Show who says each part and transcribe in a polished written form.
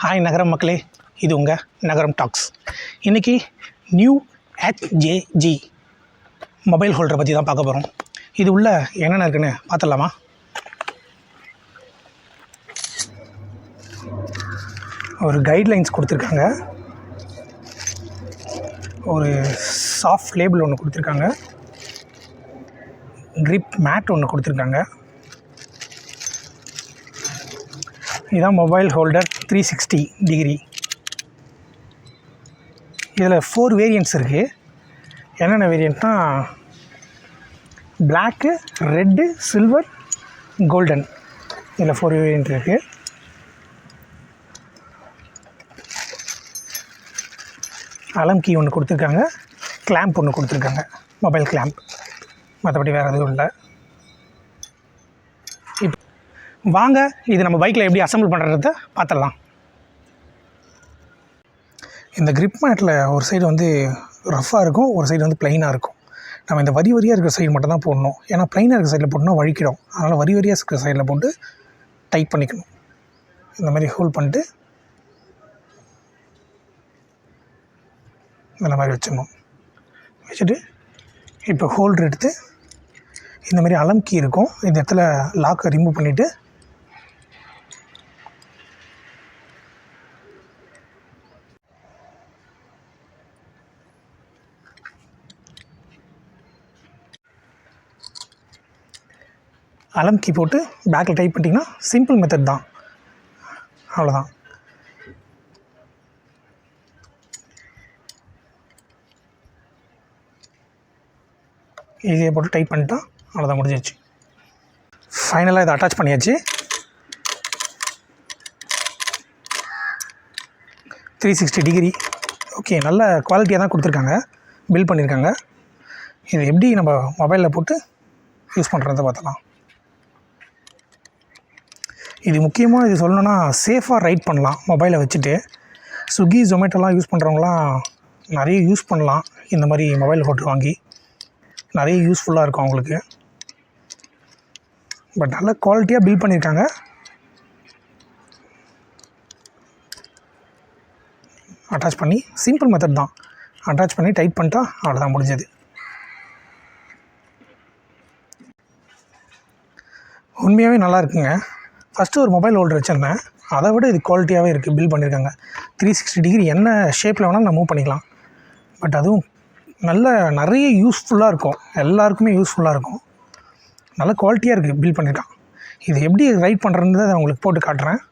Speaker 1: Hi நகரம் மக்களே, இது உங்கள் நகரம் டாக்ஸ். இன்றைக்கி நியூ HJG மொபைல் ஹோல்டரை பற்றி தான் பார்க்க போகிறோம். இது உள்ள என்னென்ன இருக்குன்னு பார்த்துடலாமா? ஒரு கைட்லைன்ஸ் கொடுத்துருக்காங்க, ஒரு சாஃப்ட் லேபிள் ஒன்று கொடுத்துருக்காங்க, கிரிப் மேட் ஒன்று கொடுத்துருக்காங்க. இதுதான் மொபைல் ஹோல்டர் 360 டிகிரி. இதில் 4 வேரியண்ட்ஸ் இருக்குது. என்னென்ன வேரியண்ட்னால் பிளாக்கு, ரெட்டு, சில்வர், கோல்டன். இதில் 4 வேரியண்ட் இருக்குது. அலம் கீ ஒன்று கொடுத்துருக்காங்க, கிளாம்ப் ஒன்று கொடுத்துருக்காங்க, மொபைல் கிளாம்ப். மற்றபடி வேறு எதுவும் இல்லை. இப்போ வாங்க, இது நம்ம பைக்கில் எப்படி அசம்பிள் பண்ணுறத பார்த்துடலாம். இந்த கிரிப் மேட்டில் ஒரு சைடு வந்து ரஃப்பாக இருக்கும், ஒரு சைடு வந்து ப்ளைனாக இருக்கும். நம்ம இந்த வரி வரியாக இருக்கிற சைடு மட்டும் தான் போடணும். ஏன்னா ப்ளைனாக இருக்கிற சைடில் போட்டோம்னா வழிக்கிடும். அதனால் வரி வரியாக இருக்கிற சைடில் போட்டு டைட் பண்ணிக்கணும். இந்த மாதிரி ஹோல்ட் பண்ணிட்டு இந்த மாதிரி வச்சிடணும். வச்சுட்டு இப்போ ஹோல்டர் எடுத்து இந்த மாதிரி அலம் கீ இருக்கும், இந்த இடத்துல லாக்கை ரிமூவ் பண்ணிவிட்டு அலம் கீ போட்டு பேக்கில் டைப் பண்ணிட்டீங்கன்னா சிம்பிள் மெத்தட் தான். அவ்வளோதான். ஈஸியாக போட்டு டைப் பண்ணிட்டா அவ்வளோதான், முடிஞ்சிடுச்சு. ஃபைனலாக இதை அட்டாச் பண்ணியாச்சு. 360 டிகிரி. ஓகே, நல்ல குவாலிட்டியாக தான் கொடுத்துருக்காங்க, பில்ட் பண்ணியிருக்காங்க. இது எப்படி நம்ம மொபைலில் போட்டு யூஸ் பண்ணுறத பார்த்தலாம். இது முக்கியமாக இது சொல்லணுன்னா சேஃபாக ரைட் பண்ணலாம் மொபைலை வச்சுட்டு. ஸ்விக்கி, ஜொமேட்டோலாம் யூஸ் பண்ணுறவங்களாம் நிறைய யூஸ் பண்ணலாம். இந்த மாதிரி மொபைல் ஹோல்டர் வாங்கி நிறைய யூஸ்ஃபுல்லாக இருக்கும் அவங்களுக்கு. பட் நல்ல குவாலிட்டியாக பில்ட் பண்ணியிருக்காங்க. அட்டாச் பண்ணி சிம்பிள் மெத்தட் தான், அட்டாச் பண்ணி டைட் பண்ணிட்டா அவ்வளோதான், முடிஞ்சது. உண்மையாகவே நல்லா இருக்குங்க. ஃபஸ்ட்டு ஒரு மொபைல் ஹோல்டர் வச்சுருந்தேன், அதை விட இது குவாலிட்டியாகவே இருக்குது, பில்ட் பண்ணியிருக்காங்க. 360 டிகிரி என்ன ஷேப்பில் வேணாலும் நான் மூவ் பண்ணிக்கலாம். பட் அதுவும் நிறைய யூஸ்ஃபுல்லாக இருக்கும், எல்லாருக்குமே யூஸ்ஃபுல்லாக இருக்கும். நல்ல குவாலிட்டியாக இருக்குது, பில்ட் பண்ணியிருக்கான். இது எப்படி ரைட் பண்ணுறதுன்னு உங்களுக்கு போட்டு காட்டுறேன்.